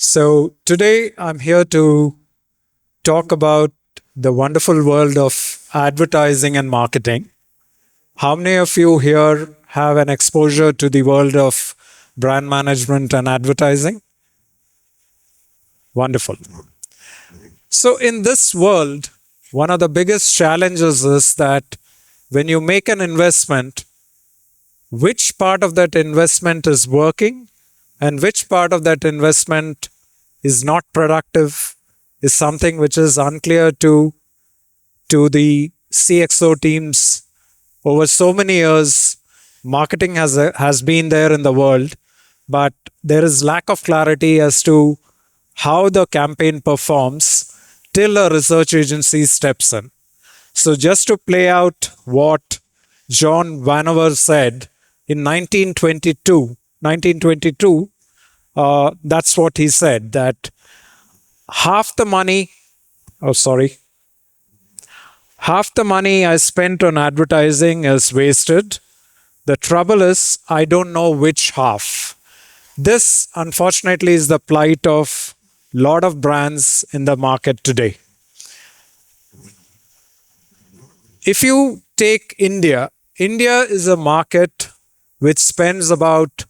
So today I'm here to talk about the wonderful world of advertising and marketing. How many of you here have an exposure to the world of brand management and advertising? Wonderful. So, in this world, one of the biggest challenges is that when you make an investment, which part of that investment is working and which part of that investment is not productive is something which is unclear to the CXO teams over so many years. Marketing has been there in the world, but there is lack of clarity as to how the campaign performs till a research agency steps in. So just to play out what John Vanover said in 1922, that's what he said, that half the money, oh sorry, half the money I spent on advertising is wasted. The trouble is, I don't know which half. This, unfortunately, is the plight of a lot of brands in the market today. If you take India, India is a market which spends about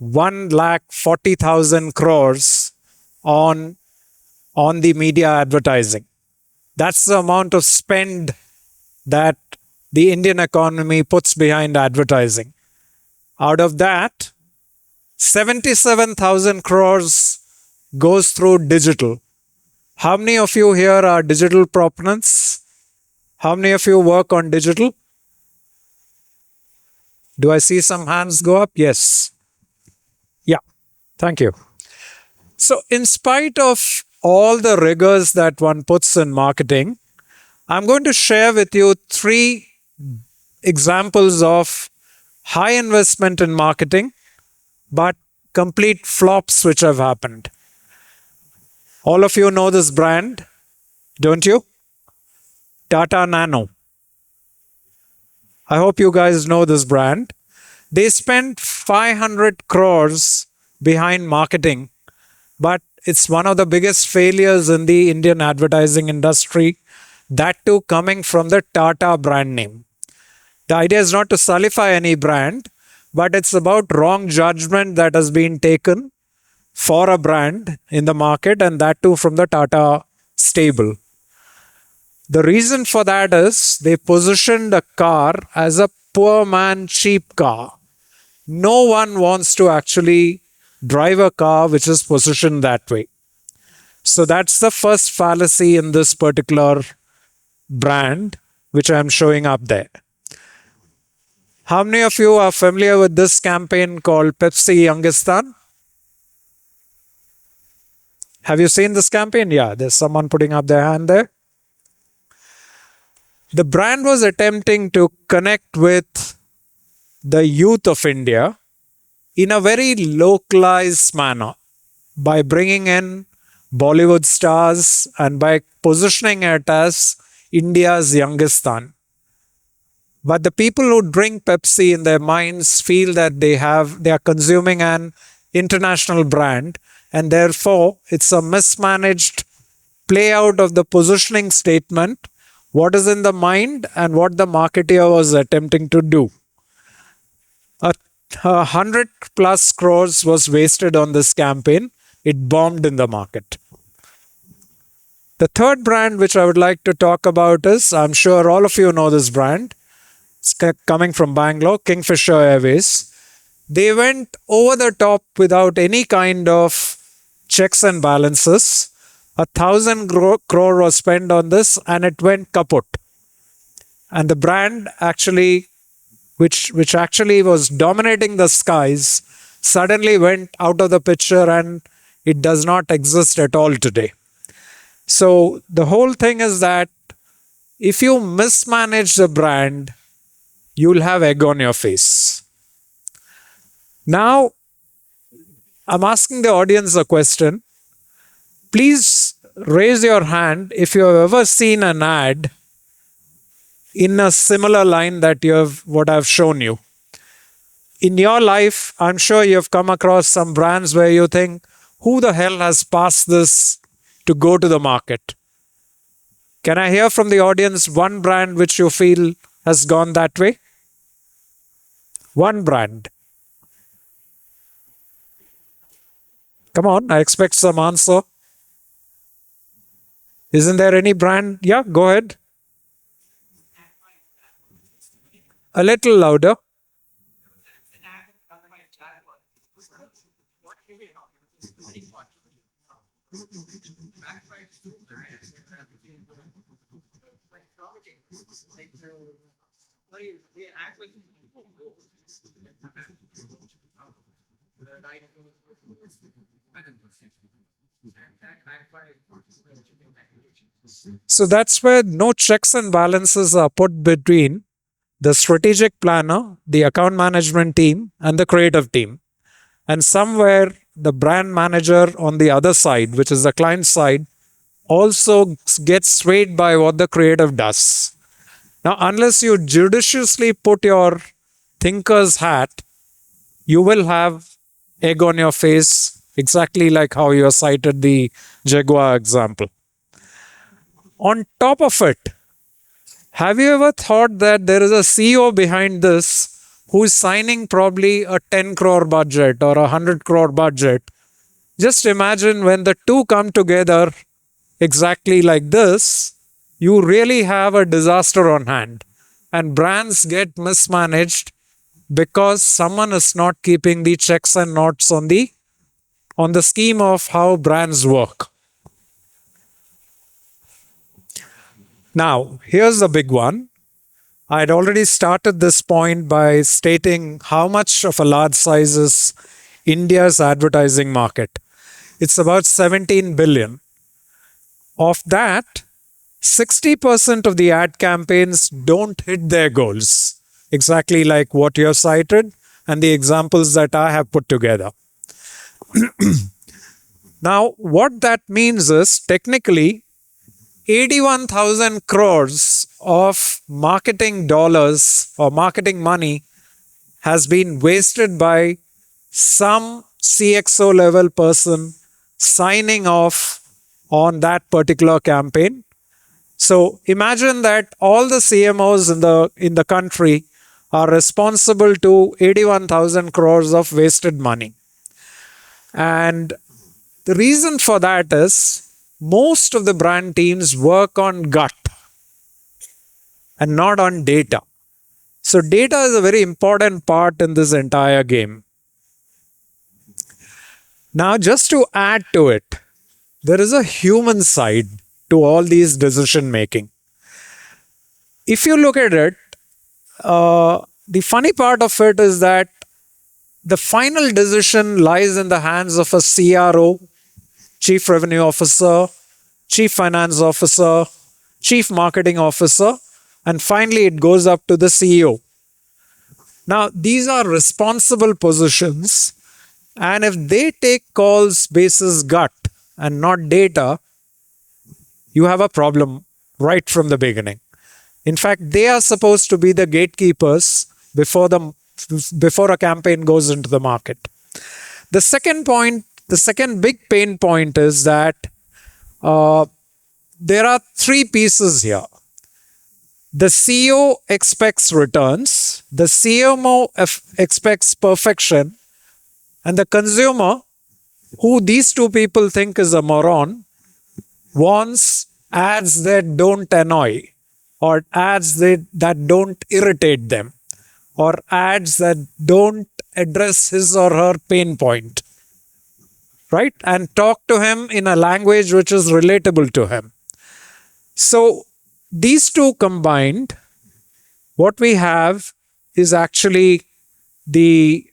1,40,000 crores on the media advertising. That's the amount of spend that the Indian economy puts behind advertising. Out of that, 77,000 crores goes through digital. How many of you here are digital proponents? How many of you work on digital? Do I see some hands go up? Yes. Yeah. Thank you. So, in spite of all the rigors that one puts in marketing, I'm going to share with you three examples of high investment in marketing, but complete flops which have happened. All of you know this brand, don't you? Tata Nano. I hope you guys know this brand. They spent 500 crores behind marketing, but it's one of the biggest failures in the Indian advertising industry, that too coming from the Tata brand name. The idea is not to sullify any brand, but it's about wrong judgment that has been taken for a brand in the market, and that too from the Tata stable. The reason for that is they positioned a car as a poor man cheap car. No one wants to actually drive a car which is positioned that way. So that's the first fallacy in this particular brand, which I'm showing up there. How many of you are familiar with this campaign called Pepsi Youngistan? Have you seen this campaign? Yeah, there's someone putting up their hand there. The brand was attempting to connect with the youth of India in a very localized manner by bringing in Bollywood stars and by positioning it as India's Youngistan. But the people who drink Pepsi in their minds feel that they are consuming an international brand, and therefore it's a mismanaged play out of the positioning statement, what is in the mind and what the marketer was attempting to do. 100 plus crores was wasted on this campaign. It bombed in the market. The third brand which I would like to talk about is, I'm sure all of you know this brand. It's coming from Bangalore, Kingfisher Airways. They went over the top without any kind of checks and balances. 1,000 crore was spent on this and it went kaput. And the brand actually, which actually was dominating the skies, suddenly went out of the picture and it does not exist at all today. So the whole thing is that if you mismanage the brand, you'll have egg on your face. Now, I'm asking the audience a question. Please raise your hand if you have ever seen an ad in a similar line that what I've shown you. In your life, I'm sure you've come across some brands where you think, Who the hell has passed this to go to the market? Can I hear from the audience one brand which you feel has gone that way? One brand. Come on, I expect some answer. Isn't there any brand? Yeah, go ahead. A little louder. So that's where no checks and balances are put between the strategic planner, the account management team, and the creative team. And somewhere the brand manager on the other side, which is the client side, also gets swayed by what the creative does. Now, unless you judiciously put your thinker's hat, you will have egg on your face, exactly like how you cited the Jaguar example. On top of it, have you ever thought that there is a CEO behind this who is signing probably a 10 crore budget or a 100 crore budget? Just imagine when the two come together exactly like this, you really have a disaster on hand. And brands get mismanaged because someone is not keeping the checks and knots on the scheme of how brands work. Now, here's the big one. I had already started this point by stating how much of a large size is India's advertising market. It's about 17 billion. Of that, 60% of the ad campaigns don't hit their goals, exactly like what you have cited and the examples that I have put together. Now, what that means is technically 81,000 crores of marketing dollars or marketing money has been wasted by some CXO level person signing off on that particular campaign. So imagine that all the CMOs in the country are responsible to 81,000 crores of wasted money. And the reason for that is most of the brand teams work on gut and not on data. So data is a very important part in this entire game. Now, just to add to it, there is a human side to all these decision making. If you look at it, the funny part of it is that the final decision lies in the hands of a CRO, Chief Revenue Officer, Chief Finance Officer, Chief Marketing Officer, and finally it goes up to the CEO. Now, these are responsible positions, and if they take calls basis gut and not data, you have a problem right from the beginning. In fact, they are supposed to be the gatekeepers before a campaign goes into the market. The second big pain point is that there are three pieces here. The CEO expects returns, the CMO expects perfection, and the consumer, who these two people think is a moron, wants ads that don't annoy, or ads that don't irritate them, or ads that don't address his or her pain point, right? And talk to him in a language which is relatable to him. So these two combined, what we have is actually the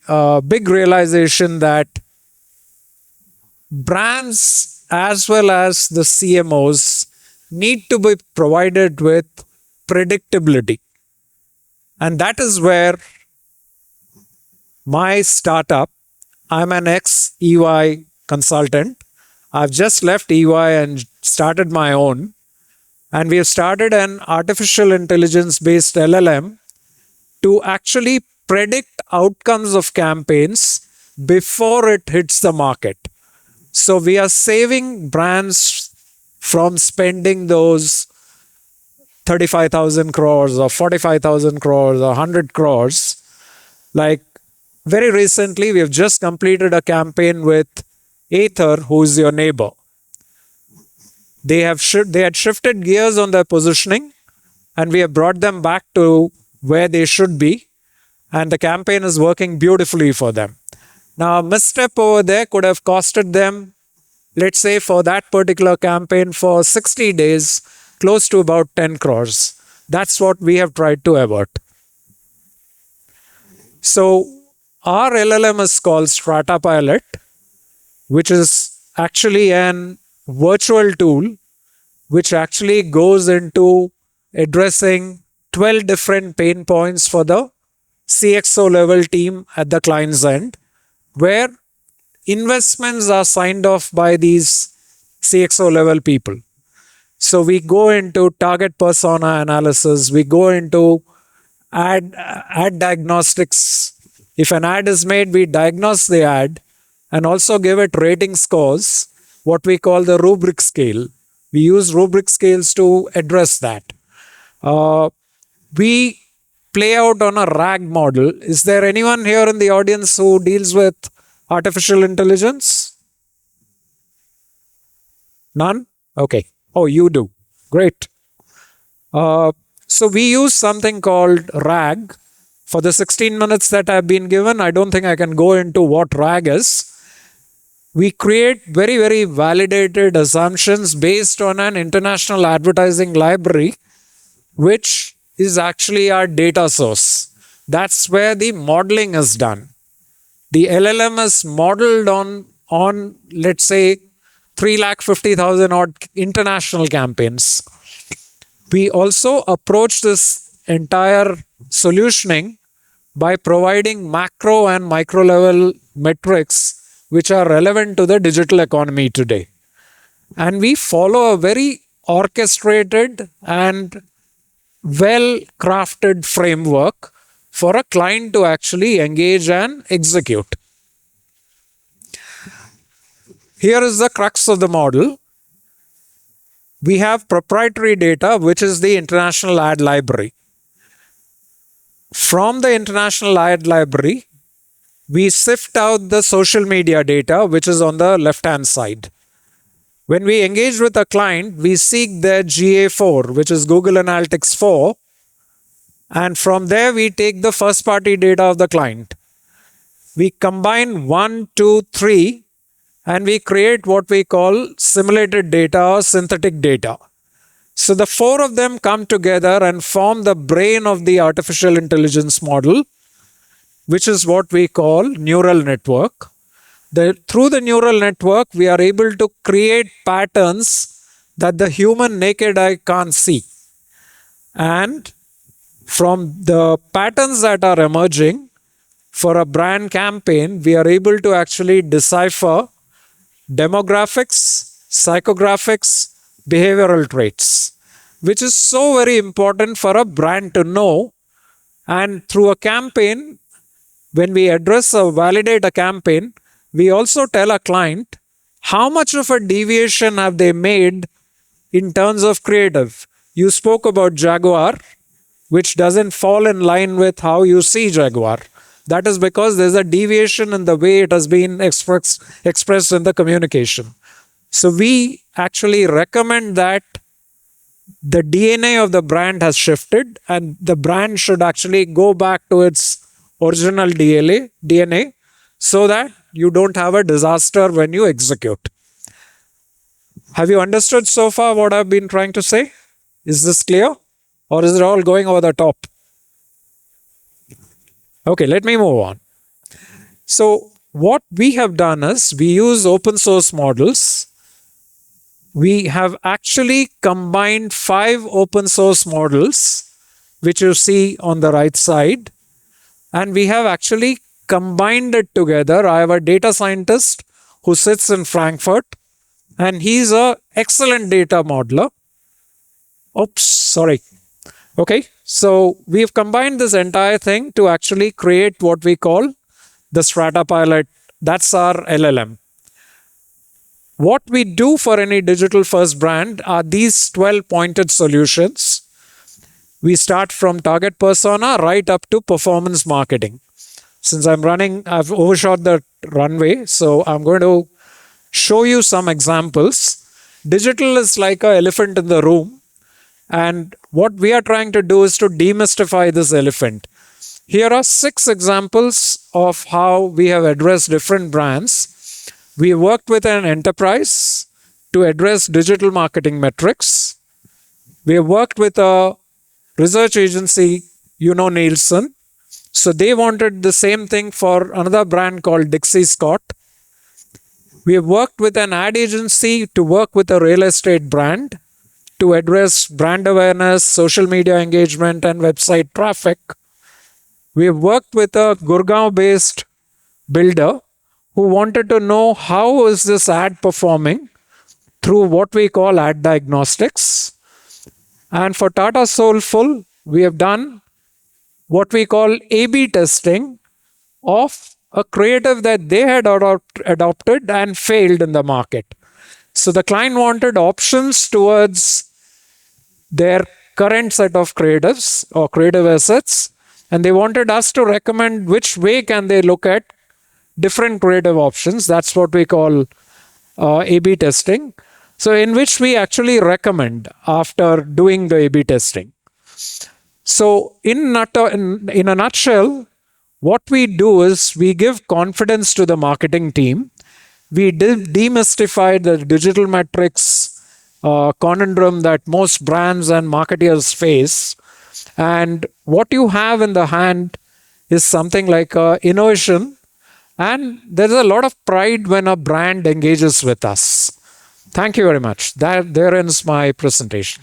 big realization that brands as well as the CMOs need to be provided with predictability. And that is where my startup, I'm an ex-EY consultant. I've just left EY and started my own. And we have started an artificial intelligence based LLM to actually predict outcomes of campaigns before it hits the market. So we are saving brands from spending those 35,000 crores or 45,000 crores or 100 crores. Like very recently, we have just completed a campaign with Aether, who's your neighbor. They had shifted gears on their positioning, and we have brought them back to where they should be, and the campaign is working beautifully for them. Now, a misstep over there could have costed them, let's say, for that particular campaign for 60 days, close to about 10 crores. That's what we have tried to avert. So, our LLM is called Strata Pilot, which is actually an virtual tool which actually goes into addressing 12 different pain points for the CXO level team at the client's end, where investments are signed off by these CXO level people. So we go into target persona analysis, we go into ad diagnostics. If an ad is made, we diagnose the ad and also give it rating scores, what we call the rubric scale. We use rubric scales to address that. We play out on a RAG model. Is there anyone here in the audience who deals with artificial intelligence? None? Okay. Oh, you do. Great. So we use something called RAG. For the 16 minutes that I've been given, I don't think I can go into what RAG is. We create very, very validated assumptions based on an international advertising library, which is actually our data source. That's where the modeling is done. The LLM is modeled on let's say, 350,000 odd international campaigns. We also approach this entire solutioning by providing macro and micro level metrics which are relevant to the digital economy today. And we follow a very orchestrated and well crafted framework for a client to actually engage and execute. Here is the crux of the model. We have proprietary data, which is the international ad library. From the international ad library, we sift out the social media data, which is on the left-hand side. When we engage with a client, we seek their GA4, which is Google Analytics 4, and from there we take the first-party data of the client. We combine 1, 2, 3, and we create what we call simulated data or synthetic data. So the four of them come together and form the brain of the artificial intelligence model, which is what we call neural network. Through the neural network, we are able to create patterns that the human naked eye can't see. And from the patterns that are emerging for a brand campaign, we are able to actually decipher demographics, psychographics, behavioral traits, which is so very important for a brand to know. And through a campaign, when we address or validate a campaign, we also tell a client how much of a deviation have they made in terms of creative. You spoke about Jaguar, which doesn't fall in line with how you see Jaguar. That is because there's a deviation in the way it has been expressed in the communication. So we actually recommend that the DNA of the brand has shifted and the brand should actually go back to its original DNA so that you don't have a disaster when you execute. Have you understood so far what I've been trying to say? Is this clear? Or is it all going over the top? Okay, let me move on. So what we have done is we use open source models. We have actually combined 5 open source models, which you see on the right side. And we have actually combined it together. I have a data scientist who sits in Frankfurt, and he's an excellent data modeler. Oops, sorry. Okay, so we've combined this entire thing to actually create what we call the Strata Pilot. That's our LLM. What we do for any digital first brand are these 12 pointed solutions. We start from target persona right up to performance marketing. Since I've overshot the runway, so I'm going to show you some examples. Digital is like an elephant in the room, and what we are trying to do is to demystify this elephant. Here are 6 examples of how we have addressed different brands. We worked with an enterprise to address digital marketing metrics. We have worked with a research agency, Nielsen. So they wanted the same thing for another brand called Dixie Scott. We have worked with an ad agency to work with a real estate brand to address brand awareness, social media engagement, and website traffic. We have worked with a Gurgaon-based builder who wanted to know how is this ad performing through what we call ad diagnostics. And for Tata Soulful, we have done what we call A/B testing of a creative that they had adopted and failed in the market. So the client wanted options towards their current set of creatives or creative assets, and they wanted us to recommend which way can they look at different creative options. That's what we call A/B testing. So in which we actually recommend after doing the A/B testing. So in a nutshell, what we do is we give confidence to the marketing team. We demystify the digital metrics conundrum that most brands and marketers face. And what you have in the hand is something like innovation. And there's a lot of pride when a brand engages with us. Thank you very much. There ends my presentation.